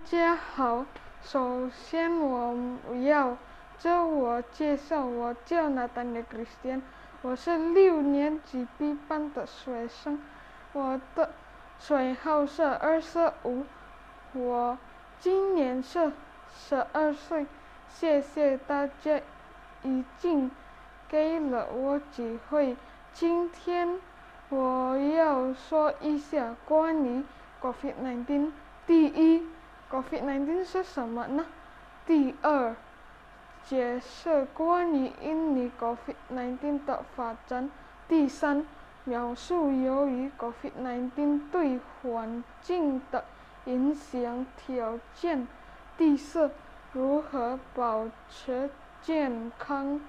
家好，首先我要自我介绍，我叫Natania Christian，我是6年级 B 班的学生，我的水号是25，我今年是12岁，谢谢大家已经给了我机会。今天我要说一下关于 COVID-19。第一，COVID-19 是什么呢？第二，解释关于印尼 COVID-19 的发展。第三，描述由于 COVID-19 对环境的影响条件。第四，如何保持健康。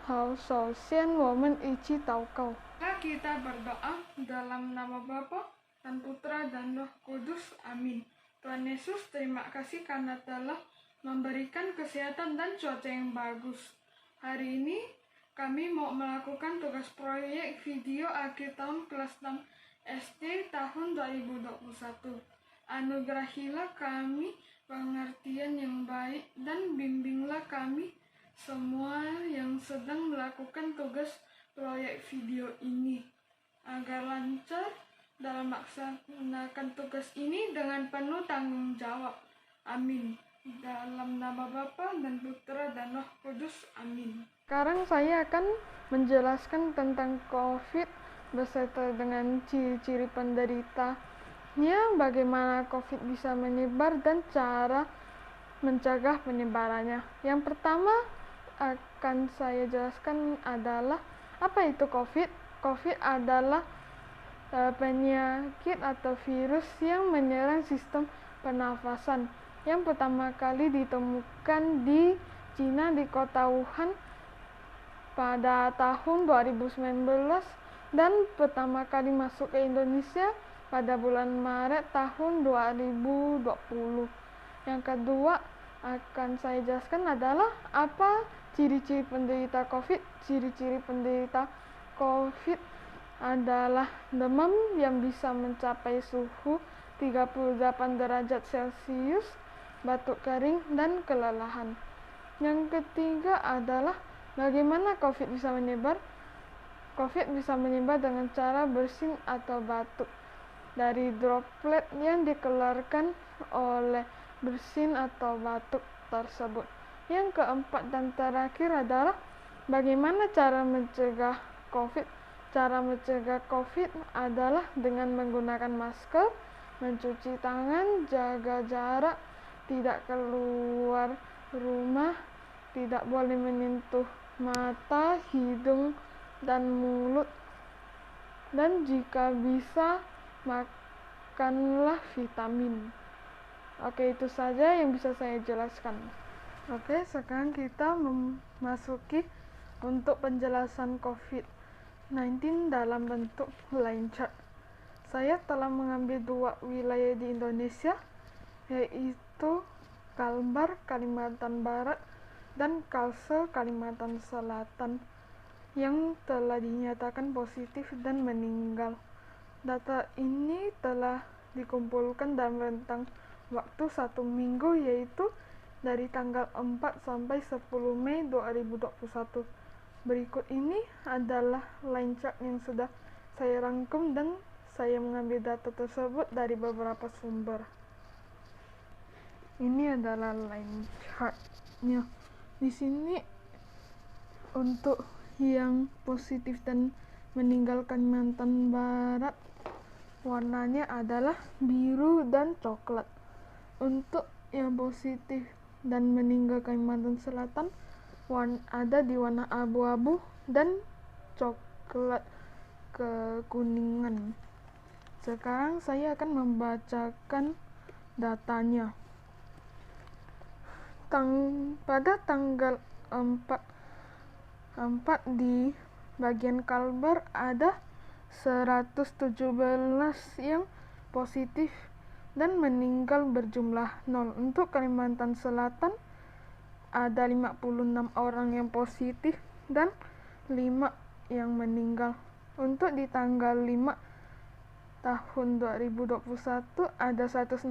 好，首先我们一起祷告。Kita berdoa dalam nama Bapa dan Putra dan Roh Kudus. Amin. Tuhan Yesus, terima kasih karena telah memberikan kesehatan dan cuaca yang bagus. Hari ini kami mau melakukan tugas proyek video akhir tahun kelas 6 SD tahun 2021. Anugerahilah kami pengertian yang baik dan bimbinglah kami semua yang sedang melakukan tugas proyek video ini agar lancar dalam melaksanakan tugas ini dengan penuh tanggung jawab. Amin. Dalam nama Bapa dan Putra dan Roh Kudus. Amin. Sekarang saya akan menjelaskan tentang COVID beserta dengan ciri-ciri penderitanya, bagaimana COVID bisa menyebar dan cara mencegah penyebarannya. Yang pertama akan saya jelaskan adalah apa itu COVID. COVID adalah penyakit atau virus yang menyerang sistem pernafasan yang pertama kali ditemukan di Cina di kota Wuhan pada tahun 2019 dan pertama kali masuk ke Indonesia pada bulan Maret tahun 2020. Yang kedua akan saya jelaskan adalah apa ciri-ciri penderita COVID. Ciri-ciri penderita COVID adalah demam yang bisa mencapai suhu 38 derajat Celcius, batuk kering, dan kelelahan. Yang ketiga adalah bagaimana COVID bisa menyebar. COVID bisa menyebar dengan cara bersin atau batuk dari droplet yang dikeluarkan oleh bersin atau batuk tersebut. Yang keempat dan terakhir adalah bagaimana cara mencegah COVID. Cara mencegah COVID adalah dengan menggunakan masker, mencuci tangan, jaga jarak, tidak keluar rumah, tidak boleh menyentuh mata, hidung, dan mulut, dan jika bisa makanlah vitamin. Oke, itu saja yang bisa saya jelaskan. Oke, sekarang kita memasuki untuk penjelasan COVID-19 dalam bentuk line chart. Saya telah mengambil 2 wilayah di Indonesia, yaitu Kalbar, Kalimantan Barat, dan Kalsel, Kalimantan Selatan, yang telah dinyatakan positif dan meninggal. Data ini telah dikumpulkan dalam rentang waktu 1 minggu, yaitu dari tanggal 4 sampai 10 Mei 2021. Berikut ini adalah line chart yang sudah saya rangkum dan saya mengambil data tersebut dari beberapa sumber. Ini adalah line chartnya. Di sini untuk yang positif dan meninggal Kalimantan Barat warnanya adalah biru dan coklat. Untuk yang positif dan meninggal Kalimantan Selatan ada di warna abu-abu dan coklat kekuningan. Sekarang saya akan membacakan datanya. Pada tanggal 4 di bagian Kalbar ada 117 yang positif dan meninggal berjumlah 0. Untuk Kalimantan Selatan ada 56 orang yang positif dan 5 yang meninggal. Untuk di tanggal 5 tahun 2021 ada 116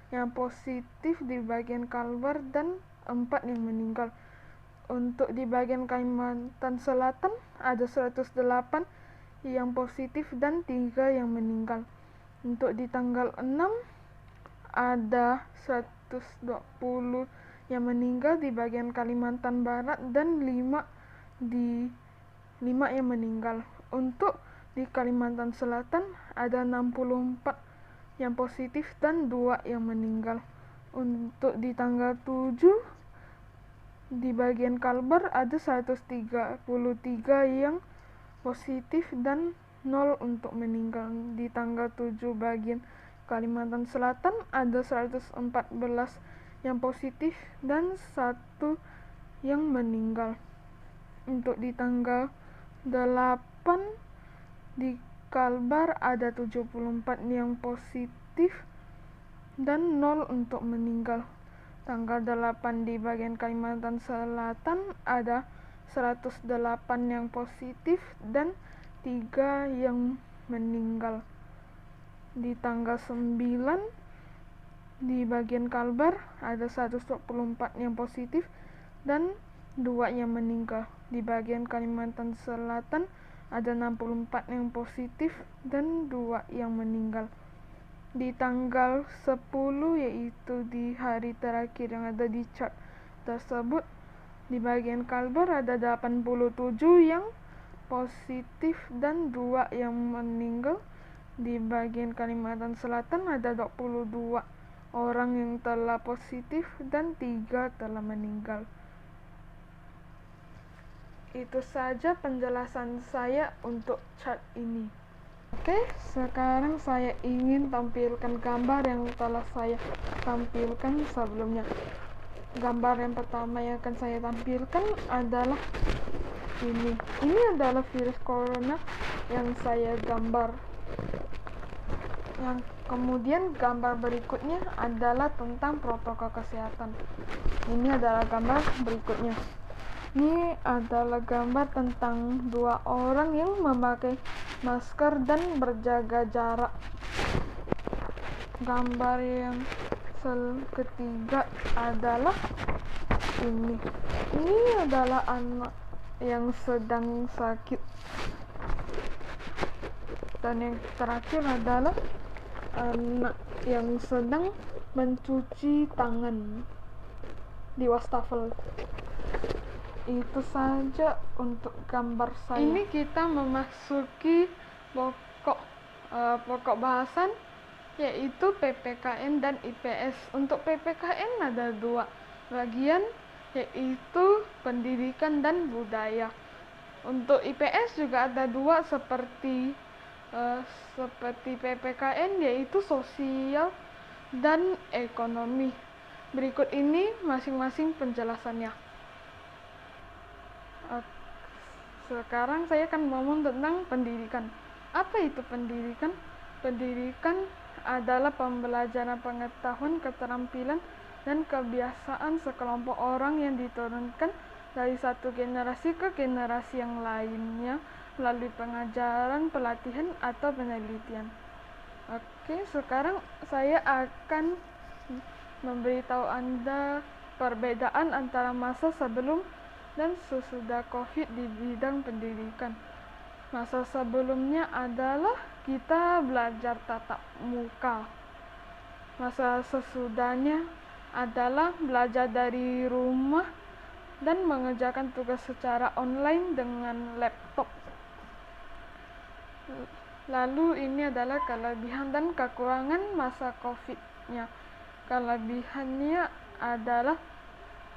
yang positif di bagian Kalbar dan 4 yang meninggal. Untuk di bagian Kalimantan Selatan ada 108 yang positif dan 3 yang meninggal. Untuk di tanggal 6 ada 120 yang meninggal di bagian Kalimantan Barat dan 5 yang meninggal. Untuk di Kalimantan Selatan ada 64 yang positif dan 2 yang meninggal. Untuk di tanggal 7 di bagian Kalbar ada 133 yang positif dan 0 untuk meninggal. Di tanggal 7 bagian Kalimantan Selatan ada 114 yang positif dan 1 yang meninggal. Untuk di tanggal 8 di Kalbar ada 74 yang positif dan 0 untuk meninggal. Tanggal 8 di bagian Kalimantan Selatan ada 108 yang positif dan 3 yang meninggal. Di tanggal 9 di bagian Kalbar ada 124 yang positif dan 2 yang meninggal. Di bagian Kalimantan Selatan ada 64 yang positif dan 2 yang meninggal. Di tanggal 10 yaitu di hari terakhir yang ada di chart tersebut, di bagian Kalbar ada 87 yang positif dan 2 yang meninggal. Di bagian Kalimantan Selatan ada 22 orang yang telah positif dan 3 telah meninggal. Itu saja penjelasan saya untuk chart ini. Oke, sekarang saya ingin tampilkan gambar yang telah saya tampilkan sebelumnya. Gambar yang pertama yang akan saya tampilkan adalah ini. Ini adalah virus corona yang saya gambar. Yang kemudian gambar berikutnya adalah tentang protokol kesehatan. Ini adalah gambar berikutnya. Ini adalah gambar tentang 2 orang yang memakai masker dan berjaga jarak. Gambar yang ketiga adalah ini. Ini adalah anak yang sedang sakit. Dan yang terakhir adalah anak yang sedang mencuci tangan di wastafel. Itu saja untuk gambar saya. Ini kita memasuki pokok bahasan, yaitu PPKN dan IPS. Untuk PPKN ada 2 bagian, yaitu pendidikan dan budaya. Untuk IPS juga ada 2 seperti PPKN, yaitu sosial dan ekonomi. Berikut ini masing-masing penjelasannya. Sekarang saya akan ngomong tentang pendidikan. Apa itu pendidikan? Pendidikan adalah pembelajaran pengetahuan, keterampilan, dan kebiasaan sekelompok orang yang diturunkan dari satu generasi ke generasi yang lainnya melalui pengajaran, pelatihan, atau penelitian. Oke, sekarang saya akan memberitahu Anda perbedaan antara masa sebelum dan sesudah COVID di bidang pendidikan. Masa sebelumnya adalah kita belajar tatap muka. Masa sesudahnya adalah belajar dari rumah dan mengerjakan tugas secara online dengan laptop. Lalu ini adalah kelebihan dan kekurangan masa COVID-nya. Kelebihannya adalah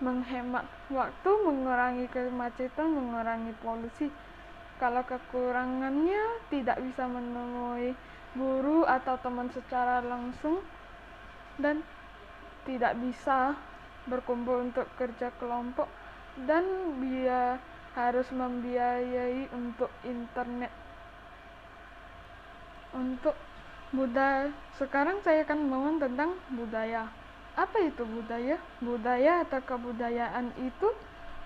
menghemat waktu, mengurangi kemacetan, mengurangi polusi. Kalau kekurangannya tidak bisa menemui guru atau teman secara langsung dan tidak bisa berkumpul untuk kerja kelompok dan harus membiayai untuk internet. Untuk budaya, sekarang saya akan ngomong tentang budaya. Apa itu budaya? Budaya atau kebudayaan itu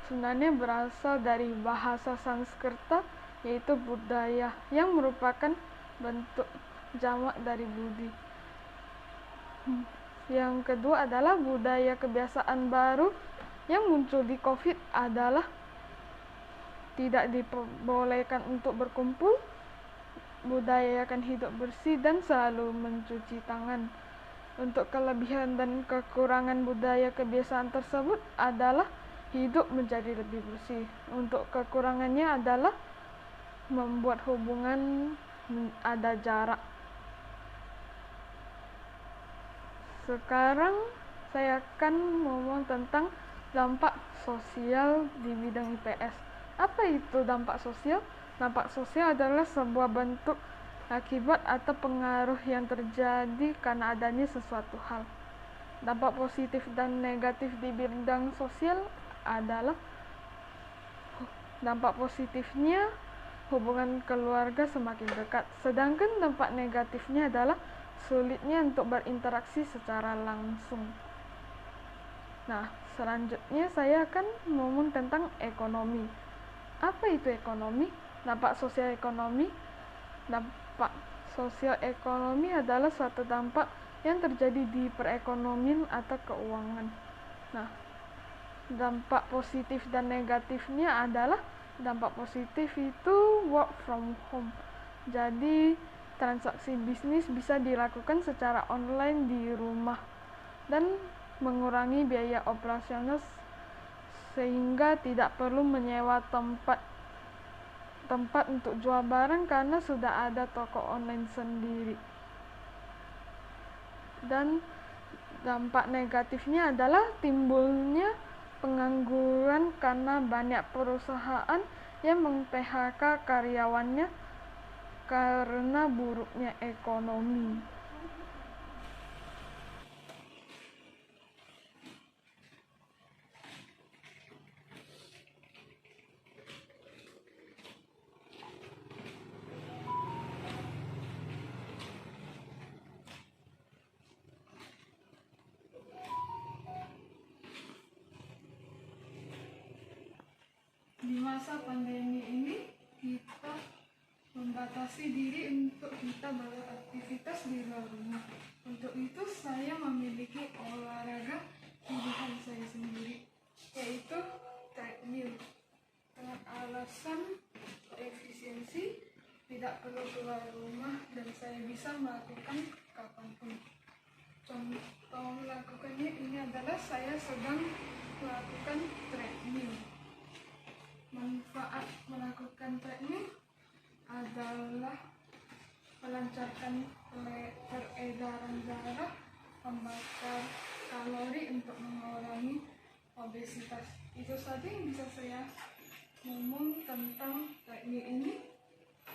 sebenarnya berasal dari bahasa Sanskerta, yaitu budaya, yang merupakan bentuk jamak dari budi. Yang kedua adalah budaya kebiasaan baru yang muncul di COVID adalah tidak diperbolehkan untuk berkumpul, budayakan hidup bersih dan selalu mencuci tangan. Untuk kelebihan dan kekurangan budaya kebiasaan tersebut adalah hidup menjadi lebih bersih. Untuk kekurangannya adalah membuat hubungan ada jarak. Sekarang saya akan ngomong tentang dampak sosial di bidang IPS. Apa itu dampak sosial? Dampak sosial adalah sebuah bentuk akibat atau pengaruh yang terjadi karena adanya sesuatu hal. Dampak positif dan negatif di bidang sosial adalah dampak positifnya hubungan keluarga semakin dekat, sedangkan dampak negatifnya adalah sulitnya untuk berinteraksi secara langsung. Nah, selanjutnya saya akan ngomong tentang ekonomi. Apa itu ekonomi? Dampak sosial ekonomi. Dampak sosial ekonomi adalah suatu dampak yang terjadi di perekonomian atau keuangan. Nah, dampak positif dan negatifnya adalah dampak positif itu work from home. Jadi transaksi bisnis bisa dilakukan secara online di rumah dan mengurangi biaya operasional sehingga tidak perlu menyewa tempat untuk jual barang karena sudah ada toko online sendiri. Dan dampak negatifnya adalah timbulnya pengangguran karena banyak perusahaan yang meng-PHK karyawannya karena buruknya ekonomi. Di masa pandemi ini kita membatasi diri untuk kita beraktivitas di luar rumah. Untuk itu saya memiliki olahraga pilihan saya sendiri, yaitu treadmill. Dengan alasan efisiensi, tidak perlu keluar rumah dan saya bisa melakukan kapanpun. Contoh melakukannya ini adalah saya sedang melakukan treadmill. Manfaat melakukan treadmill adalah melancarkan peredaran darah, membakar kalori untuk mengurangi obesitas. Itu saja yang bisa saya ngomong tentang treadmill ini.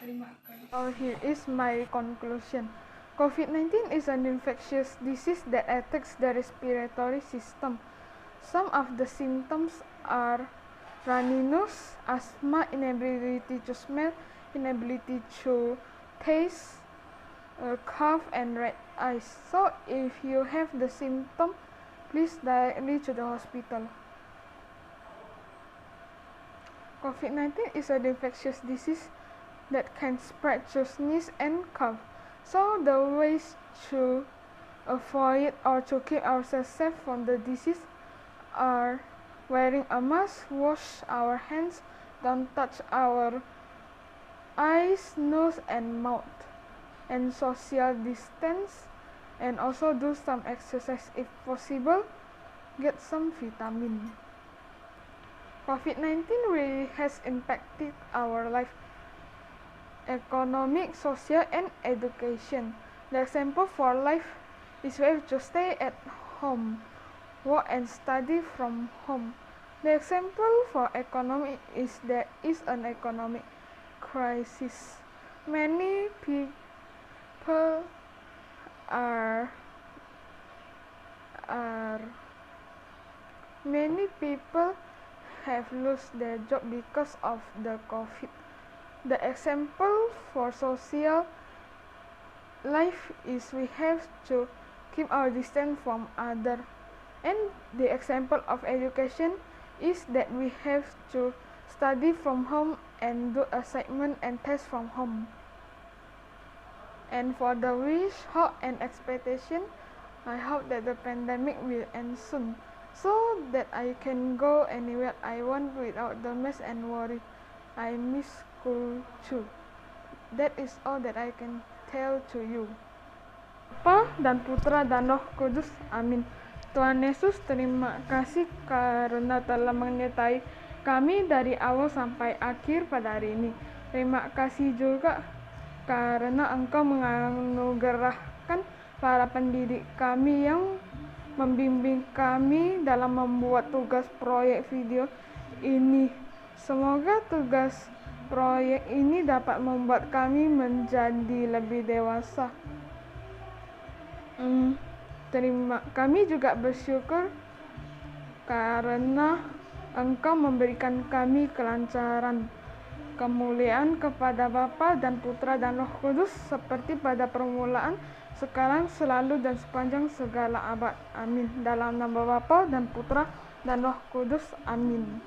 Terima kasih. Here is my conclusion. COVID-19 is an infectious disease that attacks the respiratory system. Some of the symptoms are runny nose, asthma, inability to smell, inability to taste, cough, and red eyes. So if you have the symptom, please directly to the hospital. COVID-19 is an infectious disease that can spread through sneeze and cough. So the ways to avoid or to keep ourselves safe from the disease are wearing a mask, wash our hands, don't touch our eyes, nose, and mouth, and social distance, and also do some exercise if possible, get some vitamin. COVID-19 really has impacted our life, economic, social, and education. The example for life is we have to stay at home, work and study from home. The example for economy is there is an economic crisis. Many people have lost their job because of the COVID. The example for social life is we have to keep our distance from other, and the example of education is that we have to study from home and do assignment and test from home. And for the wish, hope, and expectation I hope that the pandemic will end soon, so that I can go anywhere I want without the mess and worry. I miss school too. That is all that I can tell to you. Bapa dan Putra dan Roh Kudus. Amin. Tuhan Yesus, terima kasih karena telah menyertai kami dari awal sampai akhir pada hari ini. Terima kasih juga karena Engkau menganugerahkan para pendidik kami yang membimbing kami dalam membuat tugas proyek video ini. Semoga tugas proyek ini dapat membuat kami menjadi lebih dewasa. Kami juga bersyukur karena Engkau memberikan kami kelancaran. Kemuliaan kepada Bapa dan Putra dan Roh Kudus, seperti pada permulaan, sekarang, selalu, dan sepanjang segala abad. Amin. Dalam nama Bapa dan Putra dan Roh Kudus. Amin.